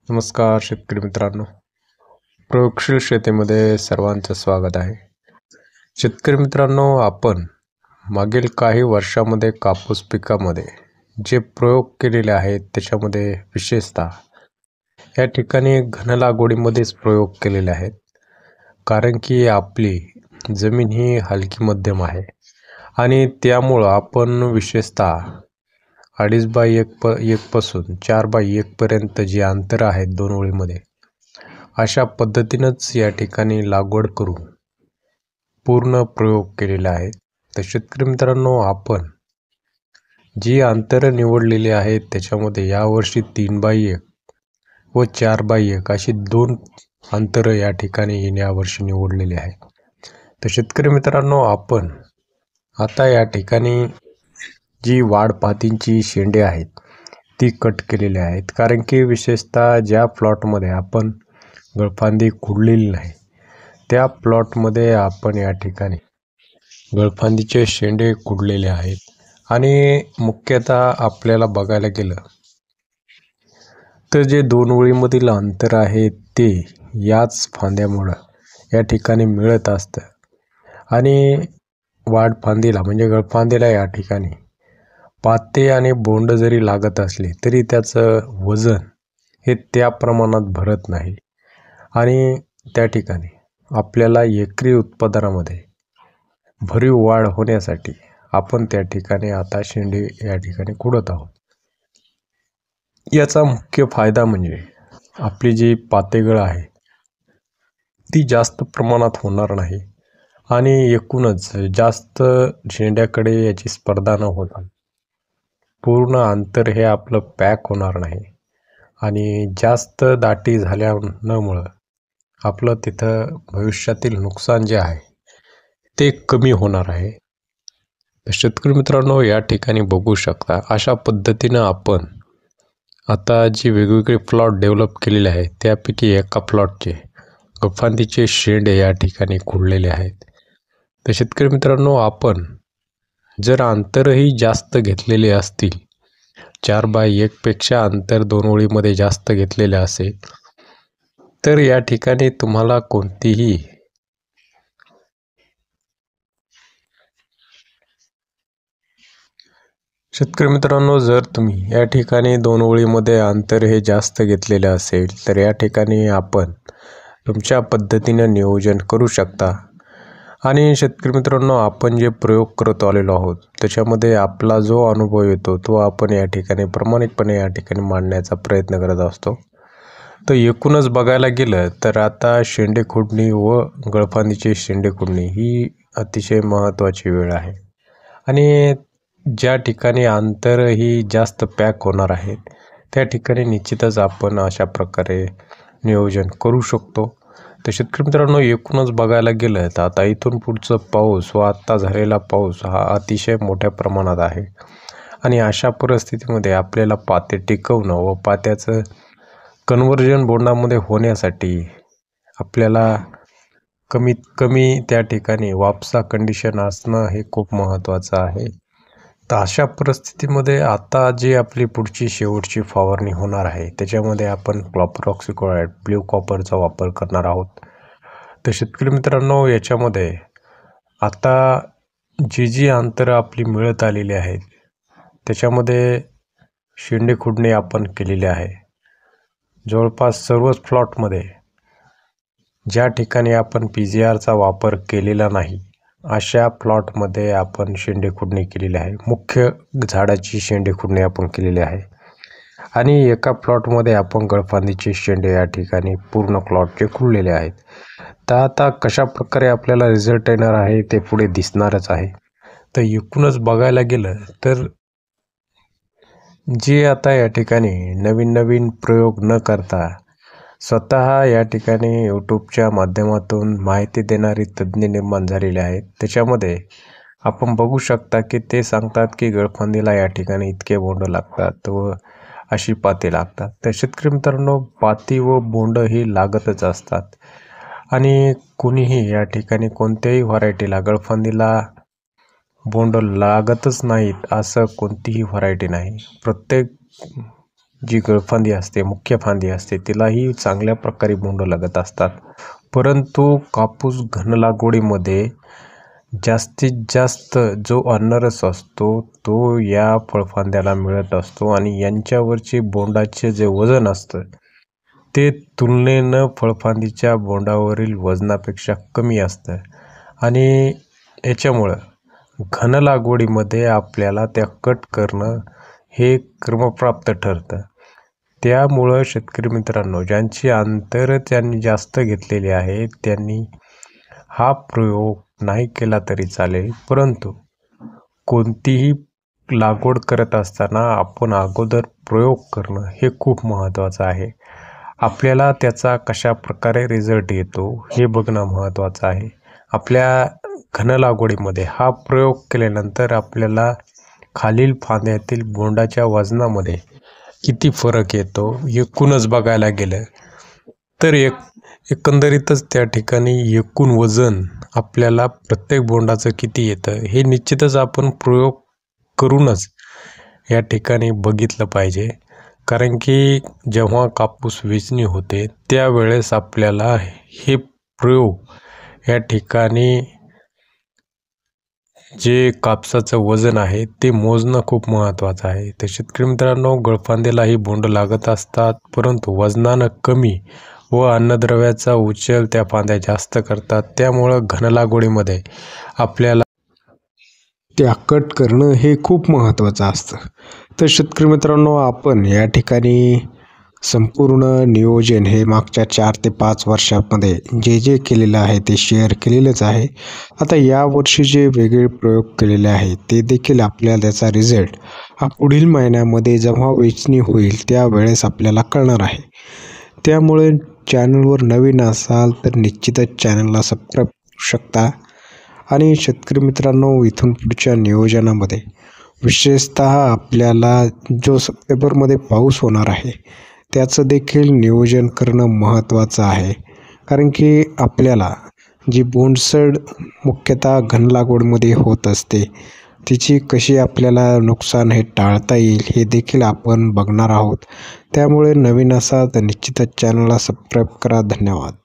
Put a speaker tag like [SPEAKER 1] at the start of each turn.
[SPEAKER 1] नमस्कार शेतकरी मित्रांनो, प्रयोगशील शेतीमध्ये सर्वांचं स्वागत आहे. शेतकरी मित्रांनो, आपण मागील काही वर्षामध्ये कापूस पिकामध्ये जे प्रयोग केलेले आहेत त्याच्यामध्ये विशेषतः या ठिकाणी घन लागवडीमध्येच प्रयोग केलेले आहेत. कारण की आपली जमीन ही हलकी मध्यम आहे आणि त्यामुळं आपण विशेषतः 2.5x1 पासून 4x1 पर्यंत जी अंतर आहेत दोन ओळीमध्ये अशा पद्धतीनंच या ठिकाणी लागवड करून पूर्ण प्रयोग केलेला आहे. तर शेतकरी मित्रांनो, आपण जी अंतरं निवडलेली आहेत त्याच्यामध्ये यावर्षी 3x1 व 4x1 अशी दोन अंतरं या ठिकाणी यावर्षी निवडलेली आहे. तर शेतकरी मित्रांनो, आपण आता या ठिकाणी जी वाढपातींची शेंडे आहेत ती कट केलेली आहेत. कारण की विशेषतः ज्या प्लॉटमध्ये आपण गळफांदी खुडलेली नाही त्या प्लॉटमध्ये आपण या ठिकाणी गळफांदीचे शेंडे खुडलेले आहेत. आणि मुख्यतः आपल्याला बघायला गेलं तर जे दोन ओळीमधील अंतर आहे ते याच फांद्यामुळं या ठिकाणी मिळत असतं. आणि वाढफांदीला म्हणजे गळफांदीला या ठिकाणी पाते आणि बोंड जरी लागत असले तरी त्याचं वजन हे त्या प्रमाणात भरत नाही. आणि त्या ठिकाणी आपल्याला एकरी उत्पादनामध्ये भरीव वाढ होण्यासाठी आपण त्या ठिकाणी आता शेंडे या ठिकाणी खुडत आहोत. याचा मुख्य फायदा म्हणजे आपली जी पातेगळ आहे ती जास्त प्रमाणात होणार नाही आणि एकूणच जास्त शेंड्याकडे याची स्पर्धा न होता पूर्ण अंतर हे आपलं पॅक होणार नाही आणि जास्त दाटी झाल्यामुळं आपलं तिथं भविष्यातील नुकसान जे आहे ते कमी होणार आहे. तर शेतकरी मित्रांनो, या ठिकाणी बघू शकता अशा पद्धतीनं आपण आता जी वेगवेगळे प्लॉट डेव्हलप केलेले आहेत त्यापैकी एका प्लॉटचे गळफांदीचे शेंडे या ठिकाणी खुडलेले आहेत. तर शेतकरी मित्रांनो, आपण जर अंतरही जास्त घेतलेले असतील 4x1 पेक्षा अंतर दोन ओळीमध्ये जास्त घेतलेले असेल तर या ठिकाणी तुम्हाला कोणतीही शेतकरी मित्रांनो, जर तुम्ही या ठिकाणी दोन ओळीमध्ये अंतर हे जास्त घेतलेले असेल तर या ठिकाणी आपण तुमच्या पद्धतीने नियोजन करू शकता. आणि शेतकरी मित्रांनो, आपण जे प्रयोग करत आलेलो आहोत त्याच्यामध्ये आपला जो अनुभव येतो तो आपण या ठिकाणी प्रामाणिकपणे या ठिकाणी मांडण्याचा प्रयत्न करत असतो. तर एकूणच बघायला गेलं तर आता शेंडे खुडणी व गळफांदीचे शेंडे खुडणी ही अतिशय महत्त्वाची वेळ आहे. आणि ज्या ठिकाणी अंतर ही जास्त पॅक होणार आहेत त्या ठिकाणी निश्चितच आपण अशा प्रकारे नियोजन करू शकतो. तर शेतकरी मित्रांनो, एकूणच बघायला गेलं तर आता इथून पुढचं पाऊस व आत्ता झालेला पाऊस हा अतिशय मोठ्या प्रमाणात आहे आणि अशा परिस्थितीमध्ये आपल्याला पाते टिकवणं व पात्याचं कन्व्हर्जन बोंडामध्ये होण्यासाठी आपल्याला कमीत कमी त्या ठिकाणी वापसा कंडिशन असणं हे खूप महत्त्वाचं आहे. तर अशा परिस्थितीमध्ये आता जी आपली पुढची शेवटची फवारणी होणार आहे त्याच्यामध्ये आपण कॉपर ऑक्सिक्लोराइड ब्ल्यू कॉपरचा वापर करणार आहोत. तर शेतकरी मित्रांनो, याच्यामध्ये आता जी अंतरं आपली मिळत आलेली आहेत त्याच्यामध्ये शेंडे खुडणे आपण केलेले आहे. जवळपास सर्वच प्लॉटमध्ये ज्या ठिकाणी आपण PGRचा वापर केलेला नाही अशा प्लॉटमध्ये आपण शेंडे खुडणी केलेली आहे. मुख्य झाडाची शेंडे खुडणी आपण केलेली आहे आणि एका प्लॉटमध्ये आपण गळफांदीचे शेंडे या ठिकाणी पूर्ण प्लॉटचे खुडलेले आहेत. तर आता कशा प्रकारे आपल्याला रिझल्ट येणार आहे ते पुढे दिसणारच आहे. तर एकूणच बघायला गेलं तर जे आता या ठिकाणी नवीन प्रयोग न करता स्वतः या ठिकाणी यूट्यूबच्या माध्यमातून माहिती देणारी तज्ज्ञ निर्माण झालेले आहेत. त्याच्यामध्ये आपण बघू शकता की ते सांगतात की गळफांदीला या ठिकाणी इतके बोंड लागतात व अशी पाती लागतात. तर शेतकरी मित्रांनो, पाती व बोंड ही लागतच असतात आणि कुणीही या ठिकाणी कोणत्याही व्हरायटीला गळफांदीला बोंड लागतच नाहीत असं कोणतीही व्हरायटी नाही. प्रत्येक जी गळफांदी असते, मुख्य फांदी असते, तिलाही चांगल्या प्रकारे बोंड लागत असतात. परंतु कापूस घन लागवडीमध्ये जास्तीत जास्त जो अन्नरस असतो तो या फळफांद्याला मिळत असतो आणि यांच्यावरचे बोंडाचे जे वजन असतं ते तुलनेनं फळफांदीच्या बोंडावरील वजनापेक्षा कमी असतं आणि याच्यामुळं घन लागवडीमध्ये आपल्याला त्या कट करणं हे क्रमप्राप्त ठरतं. त्यामुळं शेतकरी मित्रांनो, ज्यांची अंतर त्यांनी जास्त घेतलेली आहे त्यांनी हा प्रयोग नाही केला तरी चालेल, परंतु कोणतीही लागवड करत असताना आपण अगोदर प्रयोग करणं हे खूप महत्त्वाचं आहे. आपल्याला त्याचा कशा प्रकारे रिझल्ट येतो हे बघणं महत्त्वाचं आहे. आपल्या घन लागवडीमध्ये हा प्रयोग केल्यानंतर आपल्याला खालील फांद्यातील बोंडाच्या वजनामध्ये किती फरक येतो एकूणच बघायला गेलं तर एकंदरीतच त्या ठिकाणी एकूण वजन आपल्याला प्रत्येक बोंडाचं किती येतं हे निश्चितच आपण प्रयोग करूनच या ठिकाणी बघितलं पाहिजे. कारण की जेव्हा कापूस वेचणी होते त्यावेळेस आपल्याला हे प्रयोग या ठिकाणी जे कापसाचं वजन आहे ते मोजणं खूप महत्त्वाचं आहे. तर शेतकरी मित्रांनो, गळफांद्यालाही बोंड लागत असतात, परंतु वजनानं कमी व अन्नद्रव्याचा उचल त्या फांद्या जास्त करतात. त्यामुळं घन लागवडीमध्ये आपल्याला त्या कट करणं हे खूप महत्त्वाचं असतं. तर शेतकरी मित्रांनो, आपण या ठिकाणी संपूर्ण नियोजन हे मागच्या 4 ते 5 वर्षांमध्ये जे केलेलं आहे ते शेअर केलेलंच आहे. आता यावर्षी जे वेगळे प्रयोग केलेले आहेत ते देखील आपल्याला त्याचा रिझल्ट हा पुढील महिन्यामध्ये जेव्हा वेचणी होईल त्यावेळेस आपल्याला कळणार आहे. त्यामुळे चॅनलवर नवीन असाल तर निश्चितच चॅनलला सबस्क्राईब करू शकता. आणि शेतकरी मित्रांनो, इथून पुढच्या नियोजनामध्ये विशेषतः आपल्याला जो सप्टेंबरमध्ये पाऊस होणार आहे त्याचं देखील नियोजन करणं महत्त्वाचं आहे. कारण की आपल्याला जी बोंडसड मुख्यतः घन लागवडीमध्ये होत असते तिची कशी आपल्याला नुकसान हे टाळता येईल हे देखील आपण बघणार आहोत. त्यामुळे नवीन असाल तर निश्चितच चॅनलला सबस्क्राईब करा. धन्यवाद.